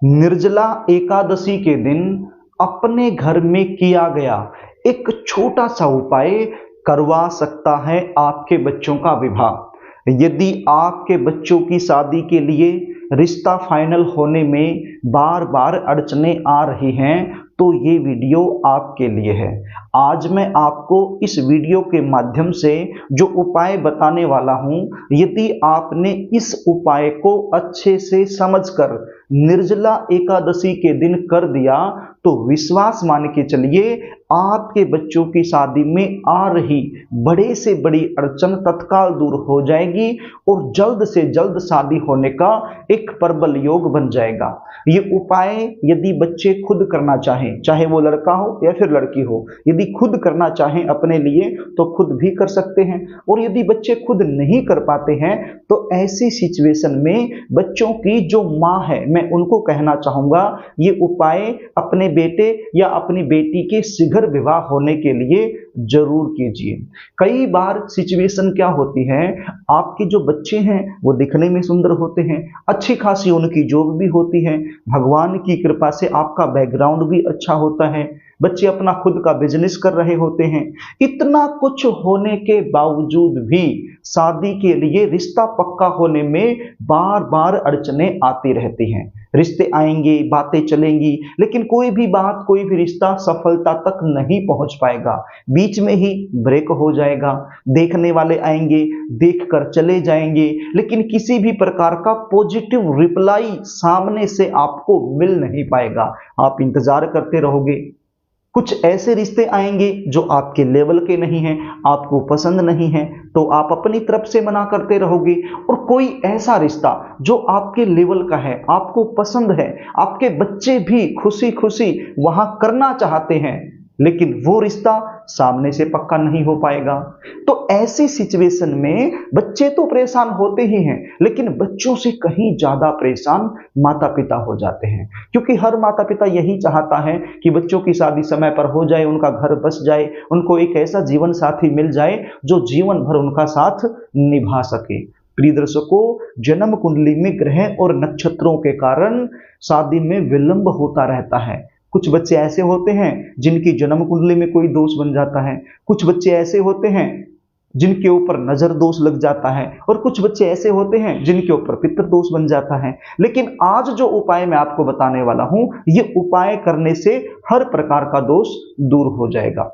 निर्जला एकादशी के दिन अपने घर में किया गया एक छोटा सा उपाय करवा सकता है आपके बच्चों का विवाह। यदि आपके बच्चों की शादी के लिए रिश्ता फाइनल होने में बार बार अड़चने आ रही हैं तो ये वीडियो आपके लिए है। आज मैं आपको इस वीडियो के माध्यम से जो उपाय बताने वाला हूं, यदि आपने इस उपाय को अच्छे से समझकर निर्जला एकादशी के दिन कर दिया तो विश्वास मान के चलिए आपके बच्चों की शादी में आ रही बड़े से बड़ी अड़चन तत्काल दूर हो जाएगी और जल्द से जल्द शादी होने का एक प्रबल योग बन जाएगा। ये उपाय यदि बच्चे खुद करना चाहें, चाहे वो लड़का हो या फिर लड़की हो, यदि खुद करना चाहें अपने लिए तो खुद भी कर सकते हैं। और यदि बच्चे खुद नहीं कर पाते हैं तो ऐसी सिचुएशन में बच्चों की जो माँ है, मैं उनको कहना चाहूंगा ये उपाय अपने बेटे या अपनी बेटी के शीघ्र विवाह होने के लिए जरूर कीजिए। कई बार सिचुएशन क्या होती है, आपके जो बच्चे हैं वो दिखने में सुंदर होते हैं, अच्छी खासी उनकी जॉब भी होती है, भगवान की कृपा से आपका बैकग्राउंड भी अच्छा होता है, बच्चे अपना खुद का बिजनेस कर रहे होते हैं। इतना कुछ होने के बावजूद भी शादी के लिए रिश्ता पक्का होने में बार बार अड़चने आती रहती हैं। रिश्ते आएंगे, बातें चलेंगी, लेकिन कोई भी बात, कोई भी रिश्ता सफलता तक नहीं पहुंच पाएगा, बीच में ही ब्रेक हो जाएगा। देखने वाले आएंगे, देखकर चले जाएंगे, लेकिन किसी भी प्रकार का पॉजिटिव रिप्लाई सामने से आपको मिल नहीं पाएगा। आप इंतजार करते रहोगे। कुछ ऐसे रिश्ते आएंगे जो आपके लेवल के नहीं हैं, आपको पसंद नहीं है तो आप अपनी तरफ से मना करते रहोगे। और कोई ऐसा रिश्ता जो आपके लेवल का है, आपको पसंद है, आपके बच्चे भी खुशी खुशी वहां करना चाहते हैं, लेकिन वो रिश्ता सामने से पक्का नहीं हो पाएगा। तो ऐसी सिचुएशन में बच्चे तो परेशान होते ही हैं, लेकिन बच्चों से कहीं ज्यादा परेशान माता पिता हो जाते हैं, क्योंकि हर माता पिता यही चाहता है कि बच्चों की शादी समय पर हो जाए, उनका घर बस जाए, उनको एक ऐसा जीवन साथी मिल जाए जो जीवन भर उनका साथ निभा सके। प्रिय दर्शकों, जन्म कुंडली में ग्रह और नक्षत्रों के कारण शादी में विलंब होता रहता है। कुछ बच्चे ऐसे होते हैं जिनकी जन्म कुंडली में कोई दोष बन जाता है, कुछ बच्चे ऐसे होते हैं जिनके ऊपर नजर दोष लग जाता है, और कुछ बच्चे ऐसे होते हैं जिनके ऊपर पितृ दोष बन जाता है। लेकिन आज जो उपाय मैं आपको बताने वाला हूं, ये उपाय करने से हर प्रकार का दोष दूर हो जाएगा।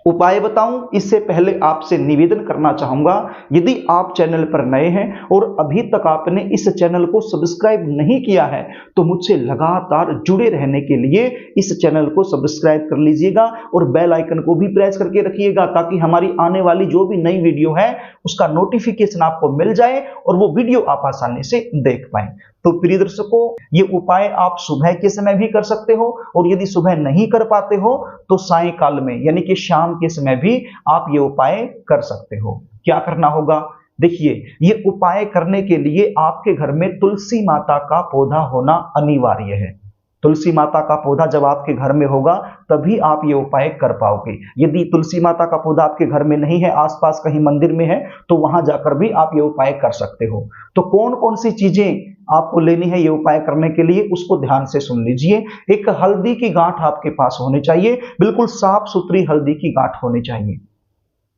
उपाय बताऊं इससे पहले आपसे निवेदन करना चाहूंगा, यदि आप चैनल पर नए हैं और अभी तक आपने इस चैनल को सब्सक्राइब नहीं किया है तो मुझसे लगातार जुड़े रहने के लिए इस चैनल को सब्सक्राइब कर लीजिएगा और बेल आइकन को भी प्रेस करके रखिएगा, ताकि हमारी आने वाली जो भी नई वीडियो है उसका नोटिफिकेशन आपको मिल जाए और वो वीडियो आप आसानी से देख पाएं। तो प्रिय दर्शकों, ये उपाय आप सुबह के समय भी कर सकते हो, और यदि सुबह नहीं कर पाते हो तो सायंकाल में यानी कि शाम के समय भी आप ये उपाय कर सकते हो। क्या करना होगा, देखिए, ये उपाय करने के लिए आपके घर में तुलसी माता का पौधा होना अनिवार्य है। तुलसी माता का पौधा जब आपके घर में होगा तभी आप ये उपाय कर पाओगे। यदि तुलसी माता का पौधा आपके घर में नहीं है, आसपास कहीं मंदिर में है, तो वहां जाकर भी आप ये उपाय कर सकते हो। तो कौन कौन सी चीजें आपको लेनी है ये उपाय करने के लिए, उसको ध्यान से सुन लीजिए। एक हल्दी की गांठ आपके पास होनी चाहिए, बिल्कुल साफ सुथरी हल्दी की गांठ होनी चाहिए।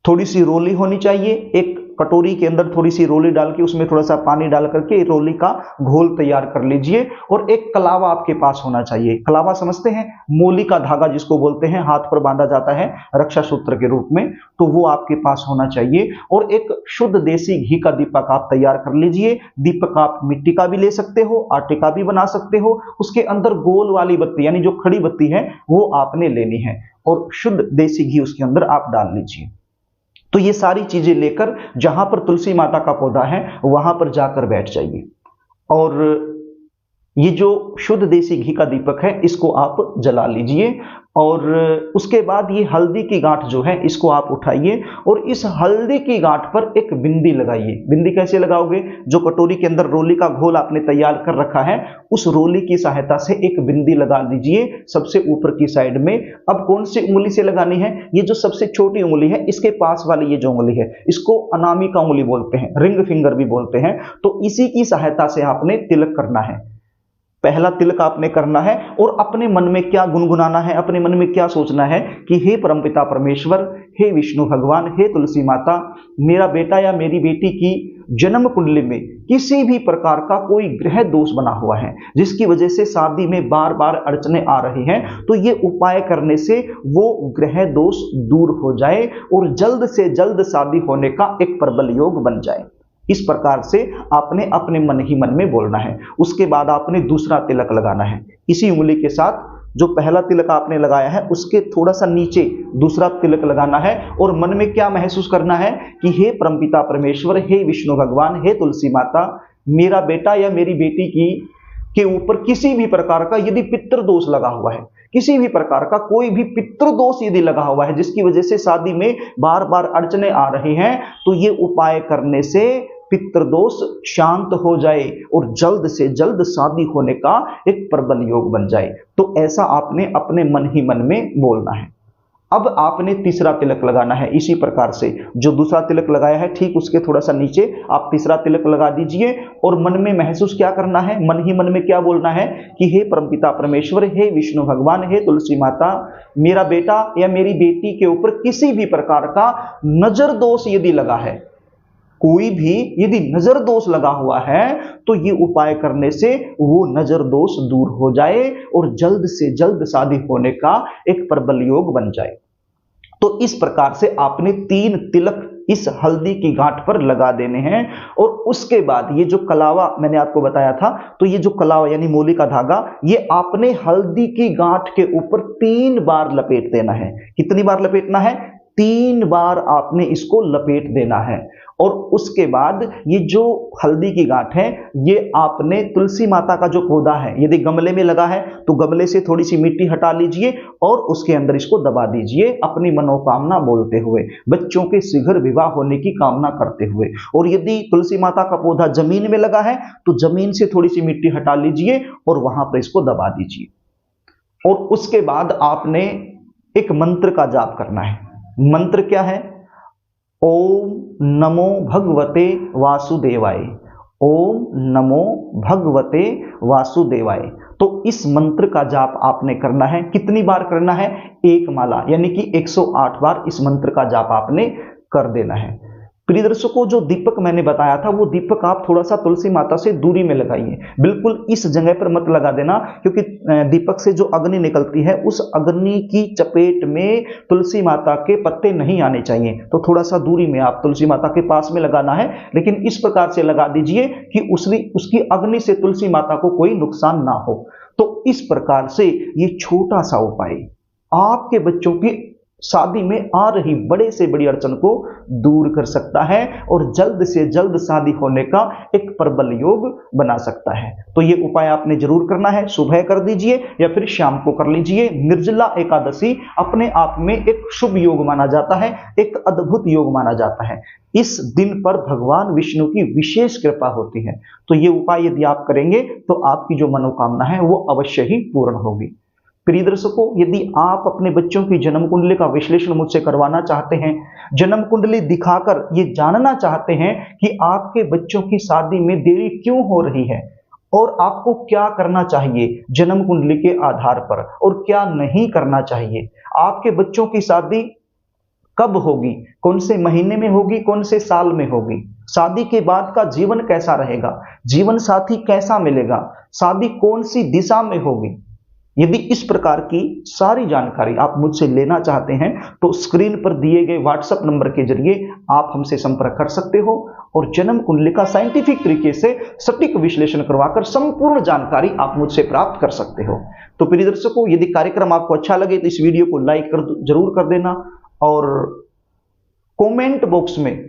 थोड़ी सी रोली होनी चाहिए, एक कटोरी के अंदर थोड़ी सी रोली डाल के उसमें थोड़ा सा पानी डाल करके रोली का घोल तैयार कर लीजिए। और एक कलावा आपके पास होना चाहिए। कलावा समझते हैं, मोली का धागा जिसको बोलते हैं, हाथ पर बांधा जाता है रक्षा सूत्र के रूप में, तो वो आपके पास होना चाहिए। और एक शुद्ध देसी घी का दीपक आप तैयार कर लीजिए। दीपक आप मिट्टी का भी ले सकते हो, आटे का भी बना सकते हो। उसके अंदर गोल वाली बत्ती यानी जो खड़ी बत्ती है वो आपने लेनी है, और शुद्ध देसी घी उसके अंदर आप डाल लीजिए। तो ये सारी चीजें लेकर जहां पर तुलसी माता का पौधा है वहां पर जाकर बैठ जाइए, और ये जो शुद्ध देसी घी का दीपक है इसको आप जला लीजिए। और उसके बाद ये हल्दी की गांठ जो है इसको आप उठाइए और इस हल्दी की गांठ पर एक बिंदी लगाइए। बिंदी कैसे लगाओगे, जो कटोरी के अंदर रोली का घोल आपने तैयार कर रखा है उस रोली की सहायता से एक बिंदी लगा दीजिए सबसे ऊपर की साइड में। अब कौन सी उंगली से लगानी है, ये जो सबसे छोटी उंगली है इसके पास वाली ये जो उंगली है इसको अनामिका उंगली बोलते हैं, रिंग फिंगर भी बोलते हैं। तो इसी की सहायता से आपने तिलक करना है। पहला तिलक आपने करना है और अपने मन में क्या गुनगुनाना है, अपने मन में क्या सोचना है कि हे परमपिता परमेश्वर, हे विष्णु भगवान, हे तुलसी माता, मेरा बेटा या मेरी बेटी की जन्म कुंडली में किसी भी प्रकार का कोई ग्रह दोष बना हुआ है जिसकी वजह से शादी में बार बार अड़चने आ रही हैं, तो ये उपाय करने से वो ग्रह दोष दूर हो जाए और जल्द से जल्द शादी होने का एक प्रबल योग बन जाए। इस प्रकार से आपने अपने मन ही मन में बोलना है। उसके बाद आपने दूसरा तिलक लगाना है। इसी उंगली के साथ जो पहला तिलक आपने लगाया है उसके थोड़ा सा नीचे दूसरा तिलक लगाना है और मन में क्या महसूस करना है कि हे परमपिता परमेश्वर, हे विष्णु भगवान, हे तुलसी माता, मेरा बेटा या मेरी बेटी के ऊपर किसी भी प्रकार का यदि पितृदोष लगा हुआ है, किसी भी प्रकार का कोई भी पितृदोष यदि लगा हुआ है जिसकी वजह से शादी में बार बार अड़चने आ रही हैं, तो ये उपाय करने से पितृदोष शांत हो जाए और जल्द से जल्द शादी होने का एक प्रबल योग बन जाए। तो ऐसा आपने अपने मन ही मन में बोलना है। अब आपने तीसरा तिलक लगाना है। इसी प्रकार से जो दूसरा तिलक लगाया है ठीक उसके थोड़ा सा नीचे आप तीसरा तिलक लगा दीजिए और मन में महसूस क्या करना है, मन ही मन में क्या बोलना है कि हे परमपिता परमेश्वर, हे विष्णु भगवान, हे तुलसी माता, मेरा बेटा या मेरी बेटी के ऊपर किसी भी प्रकार का नजर दोष यदि लगा है, कोई भी यदि नजर दोष लगा हुआ है, तो ये उपाय करने से वो नजर दोष दूर हो जाए और जल्द से जल्द शादी होने का एक प्रबल योग बन जाए। तो इस प्रकार से आपने 3 तिलक इस हल्दी की गांठ पर लगा देने हैं और उसके बाद ये जो कलावा मैंने आपको बताया था, तो ये जो कलावा यानी मूली का धागा, ये आपने हल्दी की गांठ के ऊपर 3 बार लपेट देना है। कितनी बार लपेटना है? 3 बार आपने इसको लपेट देना है। और उसके बाद ये जो हल्दी की गांठ है ये आपने तुलसी माता का जो पौधा है, यदि गमले में लगा है तो गमले से थोड़ी सी मिट्टी हटा लीजिए और उसके अंदर इसको दबा दीजिए अपनी मनोकामना बोलते हुए, बच्चों के शीघ्र विवाह होने की कामना करते हुए। और यदि तुलसी माता का पौधा जमीन में लगा है तो जमीन से थोड़ी सी मिट्टी हटा लीजिए और वहां पर इसको दबा दीजिए। और उसके बाद आपने एक मंत्र का जाप करना है। मंत्र क्या है? ओम नमो भगवते वासुदेवाय, ओम नमो भगवते वासुदेवाय। तो इस मंत्र का जाप आपने करना है। कितनी बार करना है? 1 माला यानी कि 108 बार इस मंत्र का जाप आपने कर देना है। प्रिय दर्शकों, जो दीपक मैंने बताया था वो दीपक आप थोड़ा सा तुलसी माता से दूरी में लगाइए, बिल्कुल इस जगह पर मत लगा देना, क्योंकि दीपक से जो अग्नि निकलती है उस अग्नि की चपेट में तुलसी माता के पत्ते नहीं आने चाहिए। तो थोड़ा सा दूरी में आप तुलसी माता के पास में लगाना है, लेकिन इस प्रकार से लगा दीजिए कि उसकी अग्नि से तुलसी माता को कोई नुकसान ना हो। तो इस प्रकार से ये छोटा सा उपाय आपके बच्चों की शादी में आ रही बड़े से बड़ी अड़चन को दूर कर सकता है और जल्द से जल्द शादी होने का एक प्रबल योग बना सकता है। तो ये उपाय आपने जरूर करना है। सुबह कर दीजिए या फिर शाम को कर लीजिए। निर्जला एकादशी अपने आप में एक शुभ योग माना जाता है, एक अद्भुत योग माना जाता है। इस दिन पर भगवान विष्णु की विशेष कृपा होती है। तो ये उपाय यदि आप करेंगे तो आपकी जो मनोकामना है वो अवश्य ही पूर्ण होगी। प्रिय दर्शकों, यदि आप अपने बच्चों की जन्म कुंडली का विश्लेषण मुझसे करवाना चाहते हैं, जन्म कुंडली दिखाकर ये जानना चाहते हैं कि आपके बच्चों की शादी में देरी क्यों हो रही है और आपको क्या करना चाहिए जन्म कुंडली के आधार पर और क्या नहीं करना चाहिए, आपके बच्चों की शादी कब होगी, कौन से महीने में होगी, कौन से साल में होगी, शादी के बाद का जीवन कैसा रहेगा, जीवन साथी कैसा मिलेगा, शादी कौन सी दिशा में होगी, यदि इस प्रकार की सारी जानकारी आप मुझसे लेना चाहते हैं तो स्क्रीन पर दिए गए व्हाट्सएप नंबर के जरिए आप हमसे संपर्क कर सकते हो और जन्म कुंडली का साइंटिफिक तरीके से सटीक विश्लेषण करवाकर संपूर्ण जानकारी आप मुझसे प्राप्त कर सकते हो। तो प्रिय दर्शकों, यदि कार्यक्रम आपको अच्छा लगे तो इस वीडियो को लाइक जरूर कर देना और कमेंट बॉक्स में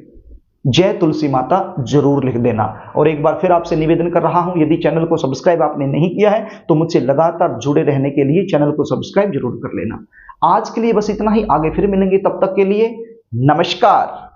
जय तुलसी माता जरूर लिख देना। और एक बार फिर आपसे निवेदन कर रहा हूं, यदि चैनल को सब्सक्राइब आपने नहीं किया है तो मुझसे लगातार जुड़े रहने के लिए चैनल को सब्सक्राइब जरूर कर लेना। आज के लिए बस इतना ही, आगे फिर मिलेंगे, तब तक के लिए नमस्कार।